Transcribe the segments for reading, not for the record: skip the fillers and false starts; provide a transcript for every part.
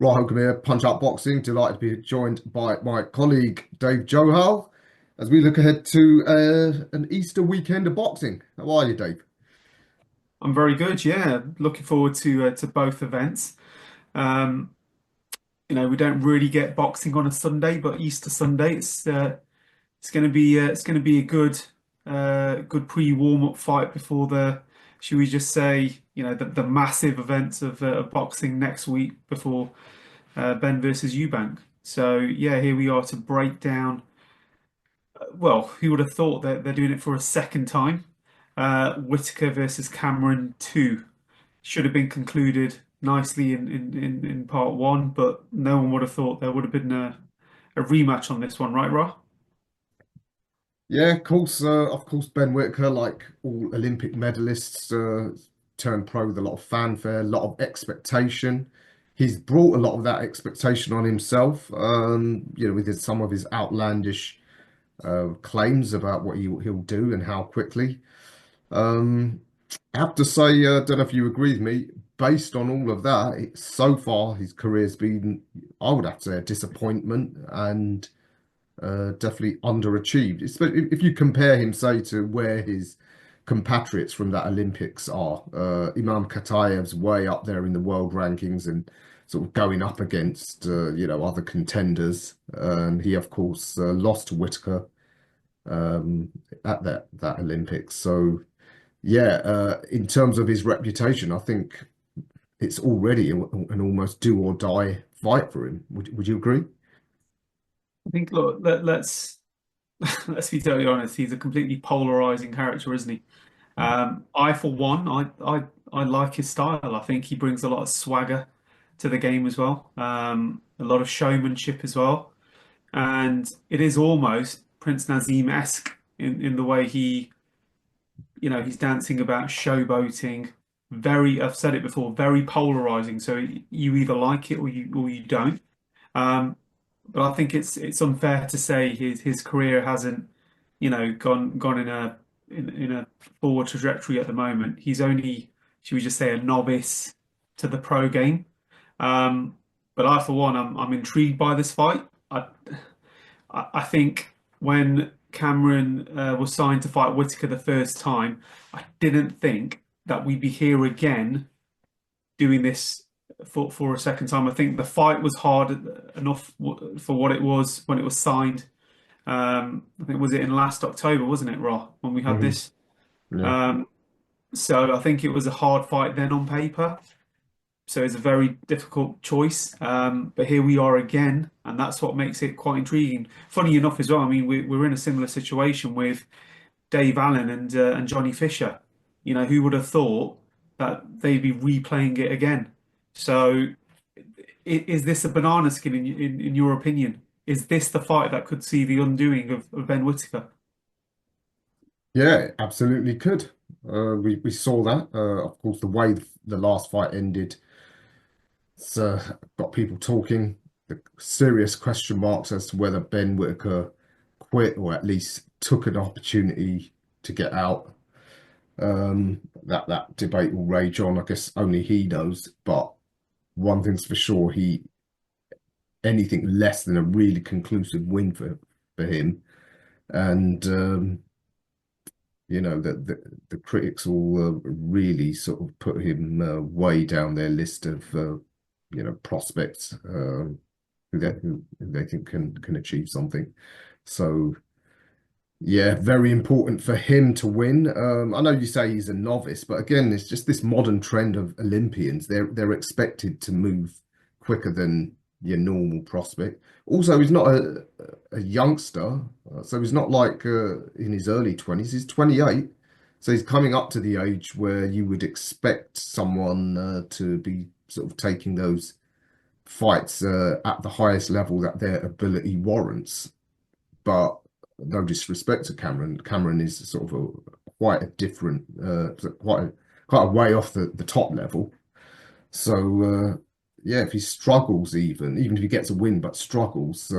Welcome here, Punch-Out Boxing. Delighted to be joined by my colleague Dave Johal as we look ahead to an Easter weekend of boxing. How are you, Dave? I'm very good. Yeah, looking forward to both events. Um, we don't really get boxing on a Sunday, but Easter Sunday, it's going to be a good pre-warm up fight before the, should we just say, the massive events of boxing next week before Ben versus Eubank. So yeah, here we are to break down. Well, who would have thought that they're doing it for a second time? Whitaker versus Cameron 2 should have been concluded nicely in part one, but no one would have thought there would have been a rematch on this one, right, Ra? Yeah, of course, Ben Whitaker, like all Olympic medalists, turned pro with a lot of fanfare, a lot of expectation. He's brought a lot of that expectation on himself, with some of his outlandish claims about what he'll do and how quickly. Um, I have to say, I don't know if you agree with me, based on all of that, so far his career's been, I would have to say, a disappointment and definitely underachieved. If you compare him, say, to where his compatriots from that Olympics are, Imam Katayev's way up there in the world rankings and sort of going up against, other contenders. And he, of course, lost to Whitaker at that Olympics. So. Yeah, in terms of his reputation, I think it's already an almost do or die fight for him. Would you agree? I think, look, let's let's be totally honest. He's a completely polarizing character, isn't he? For one, I like his style. I think he brings a lot of swagger to the game as well. A lot of showmanship as well, and it is almost Prince Nazim-esque in the way he's dancing about showboating. I've said it before, very polarizing. So you either like it or you don't. Um, but I think it's unfair to say his career hasn't, gone in a forward trajectory at the moment. He's only, should we just say, a novice to the pro game. Um, but I, for one, I'm intrigued by this fight. I think when Cameron was signed to fight Whitaker the first time, I didn't think that we'd be here again doing this for a second time. I think the fight was hard enough for what it was when it was signed. I think was it in last October, wasn't it, Raw, when we had Hmm. this? Yeah. Um, so I think it was a hard fight then on paper. So it's a very difficult choice. But here we are again, and that's what makes it quite intriguing. Funny enough, as well, I mean, we're in a similar situation with Dave Allen and Johnny Fisher. Who would have thought that they'd be replaying it again? So, is this a banana skin in your opinion? Is this the fight that could see the undoing of Ben Whitaker? Yeah, absolutely could. We saw that. Of course, the way the last fight ended, it's got people talking. The serious question marks as to whether Ben Whitaker quit or at least took an opportunity to get out. That debate will rage on. I guess only he knows. But one thing's for sure, he anything less than a really conclusive win for him. And the critics will really sort of put him way down their list of prospects who they think can achieve something. So yeah, very important for him to win. I know you say he's a novice, but again, it's just this modern trend of Olympians. They're expected to move quicker than your normal prospect. Also, he's not a youngster, so he's not like in his early 20s. He's 28, so he's coming up to the age where you would expect someone to be sort of taking those fights at the highest level that their ability warrants. But no disrespect to Cameron. Cameron is sort of quite a different, quite a way off the top level. So yeah, if he struggles, even if he gets a win but struggles,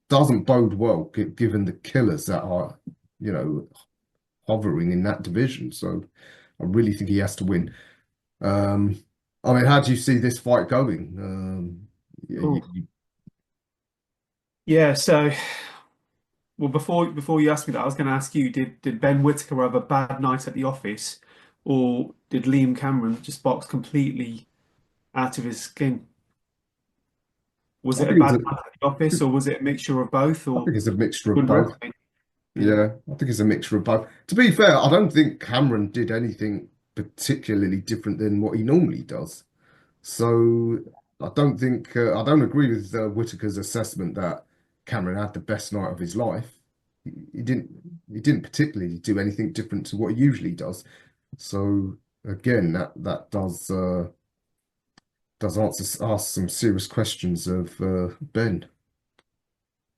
doesn't bode well given the killers that are, you know, hovering in that division. So I really think he has to win. Um, I mean, how do you see this fight going? Oh, yeah. So, well, before you asked me that, I was going to ask you: did Ben Whittaker have a bad night at the office, or did Liam Cameron just box completely out of his skin? Was I it a think it's bad a, night at the office, or was it a mixture of both, I or think it's a mixture of both. underestimate? Yeah. Yeah, I think it's a mixture of both. To be fair, I don't think Cameron did anything particularly different than what he normally does. So I don't agree with Whitaker's assessment that Cameron had the best night of his life. He didn't he didn't particularly do anything different to what he usually does. So again, that does answer ask some serious questions of Ben.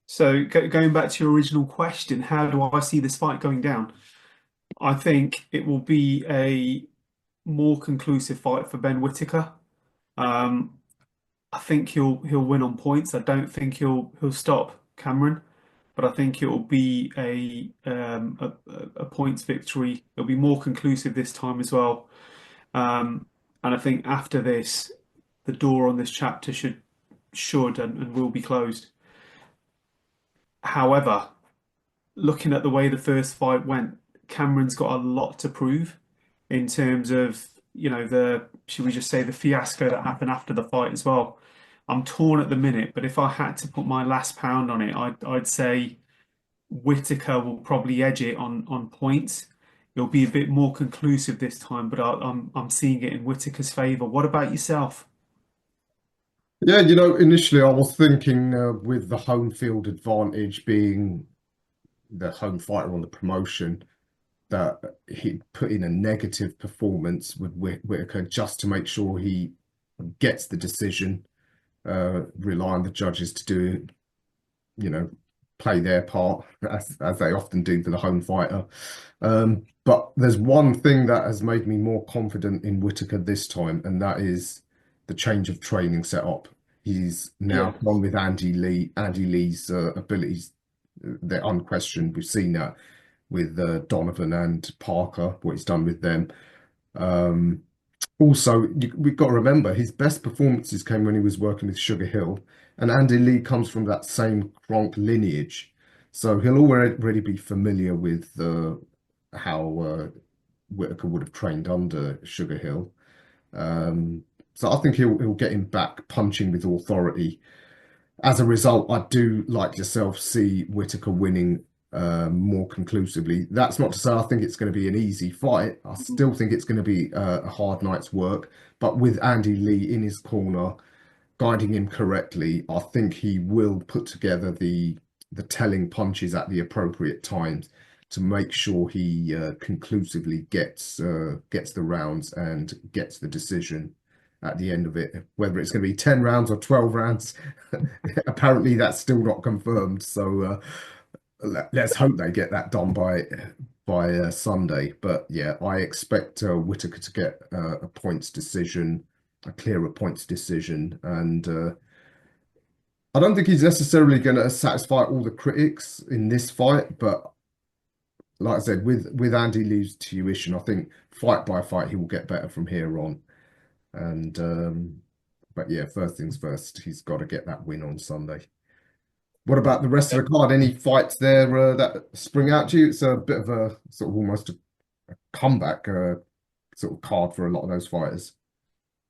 So going back to your original question, how do I see this fight going down? I think it will be a more conclusive fight for Ben Whittaker. Um, I think he'll win on points. I don't think he'll stop Cameron, but I think it will be a points victory. It'll be more conclusive this time as well. And I think after this, the door on this chapter should and will be closed. However, looking at the way the first fight went, Cameron's got a lot to prove in terms of, the, should we just say, the fiasco that happened after the fight as well. I'm torn at the minute, but if I had to put my last pound on it, I'd say Whitaker will probably edge it on points. It'll be a bit more conclusive this time, but I'm seeing it in Whitaker's favour. What about yourself? Yeah, initially I was thinking with the home field advantage being the home fighter on the promotion, that he'd put in a negative performance with Whitaker just to make sure he gets the decision, rely on the judges to do, you know, play their part as they often do for the home fighter. But there's one thing that has made me more confident in Whitaker this time, and that is the change of training setup. He's now Yeah. gone with Andy Lee. Andy Lee's abilities, they're unquestioned. We've seen that with Donovan and Parker, what he's done with them. Um, Also, we've got to remember his best performances came when he was working with Sugar Hill, and Andy Lee comes from that same Kronk lineage, so he'll already be familiar with how Whitaker would have trained under Sugar Hill. Um, so I think he'll get him back punching with authority. As a result, I do, like yourself, see Whitaker winning more conclusively. That's not to say I think it's going to be an easy fight. I still think it's going to be a hard night's work. But with Andy Lee in his corner, guiding him correctly, I think he will put together the telling punches at the appropriate times to make sure he conclusively gets the rounds and gets the decision at the end of it. Whether it's going to be 10 rounds or 12 rounds, apparently that's still not confirmed. So let's hope they get that done by Sunday. But yeah, I expect Whitaker to get a points decision, a clearer points decision, and I don't think he's necessarily going to satisfy all the critics in this fight. But like I said, with Andy Lee's tuition, I think fight by fight he will get better from here on. And but yeah, first things first, he's got to get that win on Sunday. What about the rest of the card? Any fights there that spring out to you? It's a bit of a sort of almost a comeback sort of card for a lot of those fighters.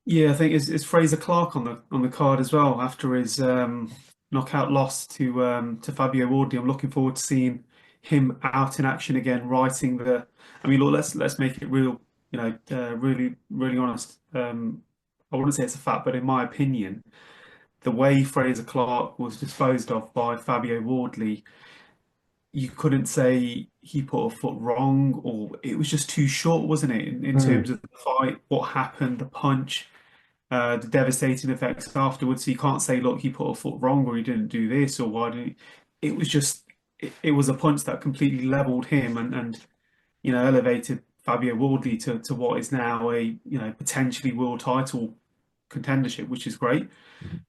Yeah, I think it's Fraser Clark on the card as well after his knockout loss to Fabio Wardley. I'm looking forward to seeing him out in action again, writing the. I mean, look, let's make it real. Really honest. I wouldn't say it's a fact, but in my opinion, the way Fraser Clark was disposed of by Fabio Wardley, you couldn't say he put a foot wrong, or it was just too short, wasn't it? In Mm. terms of the fight, what happened, the punch, the devastating effects afterwards. So you can't say, look, he put a foot wrong or he didn't do this or why didn't he? It was just it was a punch that completely leveled him and elevated Fabio Wardley to what is now a potentially world title contendership, which is great.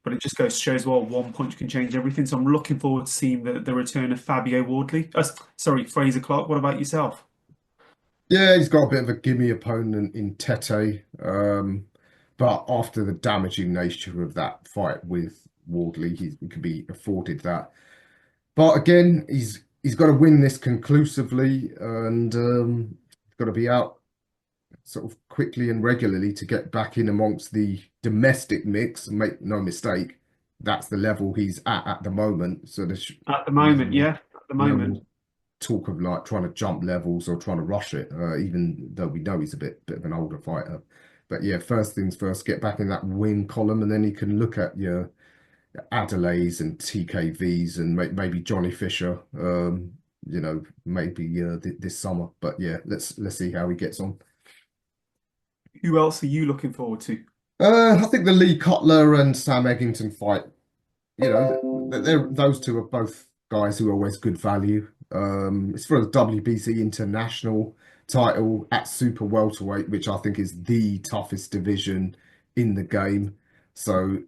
But it just goes to shows well one punch can change everything. So I'm looking forward to seeing the return of Fabio Wardley. Sorry, Fraser Clark. What about yourself? Yeah, he's got a bit of a gimme opponent in Tete. But after the damaging nature of that fight with Wardley. He can be afforded that. But again, he's got to win this conclusively, and he's got to be out sort of quickly and regularly to get back in amongst the domestic mix. Make no mistake, that's the level he's at the moment. So there's At the no moment, more, yeah, at the no moment. more talk of like trying to jump levels or trying to rush it, even though we know he's a bit of an older fighter. But yeah, first things first, get back in that win column, and then he can look at your Adelaides and TKVs and maybe Johnny Fisher. Maybe this summer. But yeah, let's see how he gets on. Who else are you looking forward to? I think the Lee Cutler and Sam Eggington fight, those two are both guys who are always good value. It's for the WBC international title at super welterweight, which I think is the toughest division in the game. So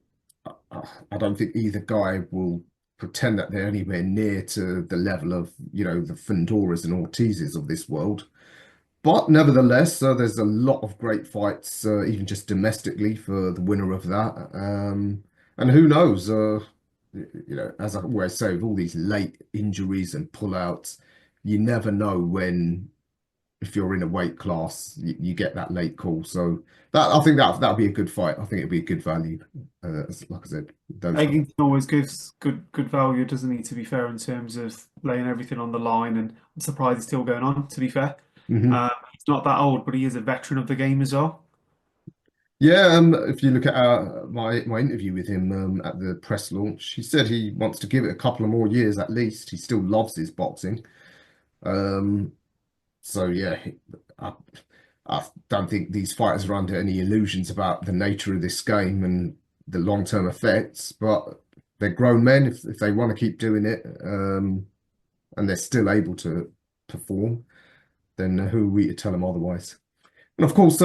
I don't think either guy will pretend that they're anywhere near to the level of, the Fundoras and Ortizes of this world. But nevertheless, there's a lot of great fights, even just domestically, for the winner of that. And who knows? As I always say, with all these late injuries and pullouts, you never know when, if you're in a weight class, you get that late call. So I think that'll be a good fight. I think it'll be a good value. Like I said, those guys. Eggington always gives good value, doesn't he, to be fair, in terms of laying everything on the line. And I'm surprised he's still going on, to be fair. Hmm. He's not that old, but he is a veteran of the game as well. Yeah, if you look at my interview with him at the press launch, he said he wants to give it a couple of more years at least. He still loves his boxing. Um, so yeah, I, I don't think these fighters are under any illusions about the nature of this game and the long-term effects, but they're grown men if they want to keep doing it, and they're still able to perform, then who are we to tell them otherwise? And of course,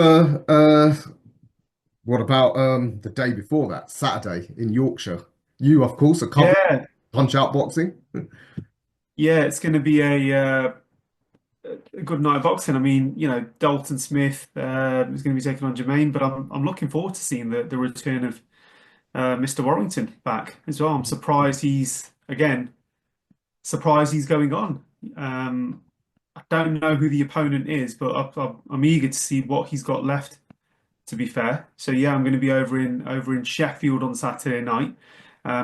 what about the day before that, Saturday in Yorkshire? You, of course, are covering Yeah, Punch-Out boxing. yeah, it's going to be a good night of boxing. I mean, Dalton Smith is going to be taking on Jermaine, but I'm looking forward to seeing the return of Mr. Warrington back as well. I'm surprised he's going on. I don't know who the opponent is, but I'm eager to see what he's got left, to be fair. So yeah, I'm going to be over in Sheffield on Saturday night.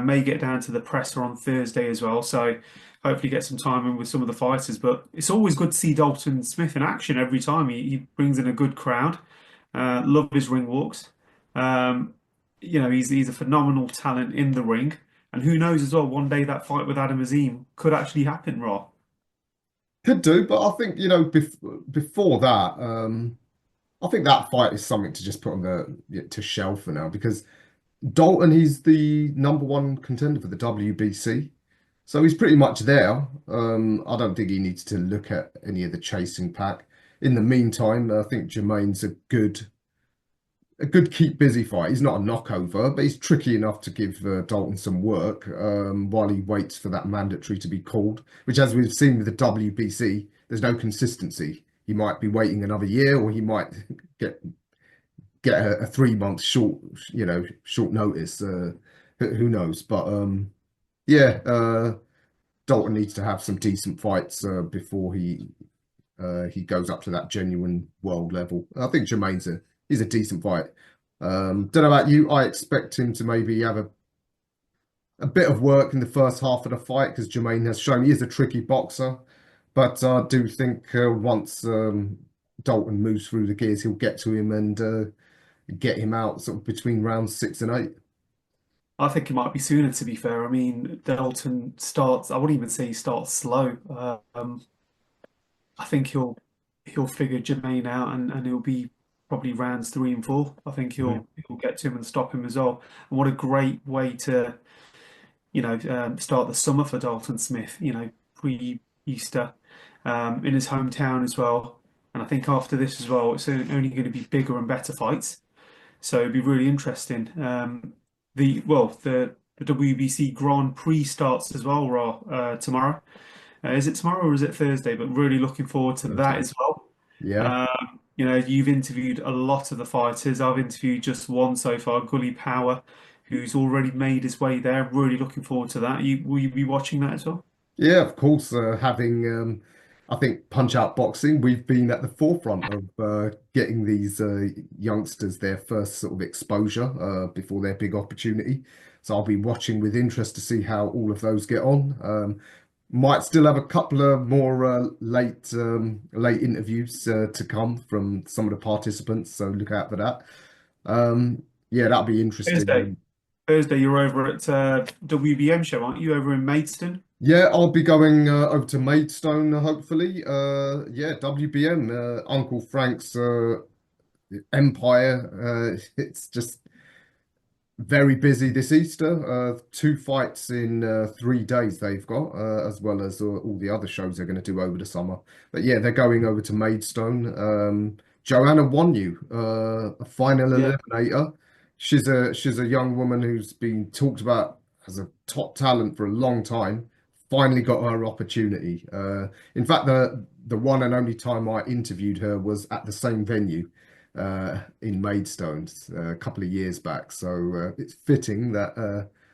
May get down to the presser on Thursday as well. So hopefully get some time in with some of the fighters. But it's always good to see Dalton Smith in action every time. He brings in a good crowd. Love his ring walks. Um, he's a phenomenal talent in the ring. And who knows as well, one day that fight with Adam Azim could actually happen, Raw. Could do, but I think, before that, I think that fight is something to just put on to shelf for now because Dalton, he's the number one contender for the WBC. So he's pretty much there. I don't think he needs to look at any of the chasing pack. In the meantime, I think Jermaine's a good keep busy fight. He's not a knockover, but he's tricky enough to give Dalton some work while he waits for that mandatory to be called, which, as we've seen with the WBC, there's no consistency. He might be waiting another year, or he might get a 3 month short notice. Who knows? But yeah, Dalton needs to have some decent fights before he goes up to that genuine world level. I think he's a decent fight. Don't know about you. I expect him to maybe have a bit of work in the first half of the fight because Jermaine has shown he is a tricky boxer. But I do think once Dalton moves through the gears, he'll get to him and get him out sort of between rounds 6 and 8. I think it might be sooner, to be fair. I mean, Dalton starts, I wouldn't even say he starts slow. I think he'll figure Jermaine out and he'll be probably rounds 3 and 4. I think Mhm. he'll get to him and stop him as well. And what a great way to, start the summer for Dalton Smith, pre-Easter, in his hometown as well. And I think after this as well, it's only going to be bigger and better fights. So it'd be really interesting. The WBC Grand Prix starts as well, tomorrow. Is it tomorrow or is it Thursday? But really looking forward to that Thursday. as well. Yeah. You've interviewed a lot of the fighters. I've interviewed just one so far, Gully Power, who's already made his way there. Really looking forward to that. Will you be watching that as well? Yeah, of course. Having, I think, Punch-Out Boxing, we've been at the forefront of getting these youngsters their first sort of exposure before their big opportunity. So I'll be watching with interest to see how all of those get on. Might still have a couple of more late interviews to come from some of the participants, so look out for that. Yeah, that'll be Thursday. interesting. Thursday, you're over at WBM show, aren't you? Over in Maidstone. Yeah, I'll be going over to Maidstone, hopefully. Yeah, WBM, Uncle Frank's empire. It's just very busy this Easter. Two fights in 3 days they've got, as well as all the other shows they're going to do over the summer. But yeah, they're going over to Maidstone. Joanna won you, a final Yeah. eliminator. She's a young woman who's been talked about as a top talent for a long time. Finally got her opportunity. In fact, the one and only time I interviewed her was at the same venue in Maidstone a couple of years back. So it's fitting that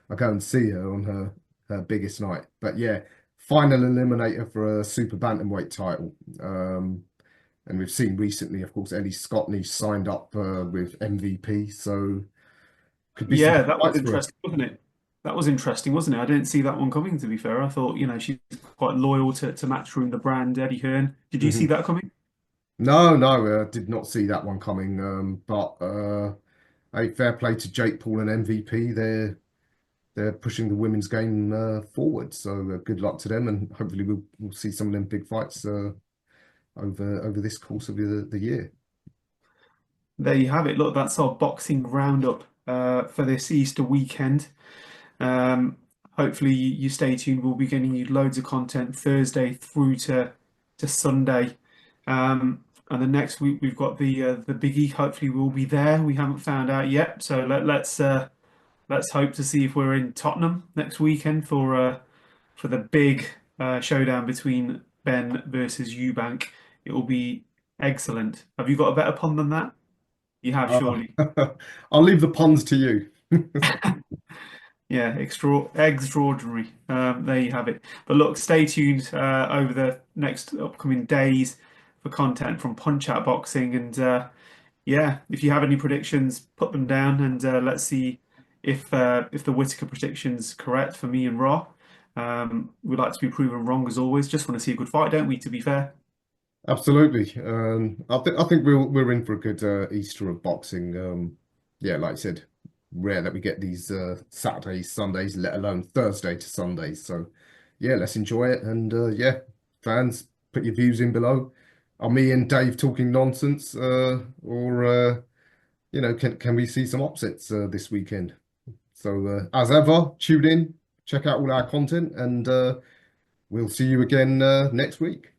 I go and see her on her biggest night. But yeah, final eliminator for a super bantamweight title. And we've seen recently, of course, Ellie Scotney signed up with MVP. So could be some Yeah, big that was fights for her. interesting, wasn't it? That was interesting, wasn't it? I didn't see that one coming, to be fair. I thought, she's quite loyal to Matchroom, the brand, Eddie Hearn. Did you see Mhm. that coming? No, no, did not see that one coming. But a fair play to Jake Paul and MVP. They're pushing the women's game forward. So good luck to them, and hopefully we'll see some of them big fights over this course of the year. There you have it. Look, that's our boxing roundup for this Easter weekend. Um, Hopefully you stay tuned. We'll be getting you loads of content Thursday through to Sunday. And the next week we've got the biggie. Hopefully we'll be there. We haven't found out yet, so let's hope to see if we're in Tottenham next weekend for the big showdown between Ben versus Eubank. It will be excellent. Have you got a better pun than that? You have Uh, surely. I'll leave the puns to you. Yeah, extraordinary. There you have it. But look, stay tuned over the next upcoming days for content from Punch Out Boxing. And yeah, if you have any predictions, put them down and let's see if the Whitaker prediction's correct for me and Raw. We'd like to be proven wrong as always. Just want to see a good fight, don't we? To be fair. Absolutely. I think we're in for a good Easter of boxing. Yeah, like I said, rare that we get these Saturdays, Sundays, let alone Thursday to Sundays. So yeah, let's enjoy it. And yeah, fans, put your views in below. Are me and Dave talking nonsense, or can we see some upsets this weekend? So as ever, tune in, check out all our content, and we'll see you again next week.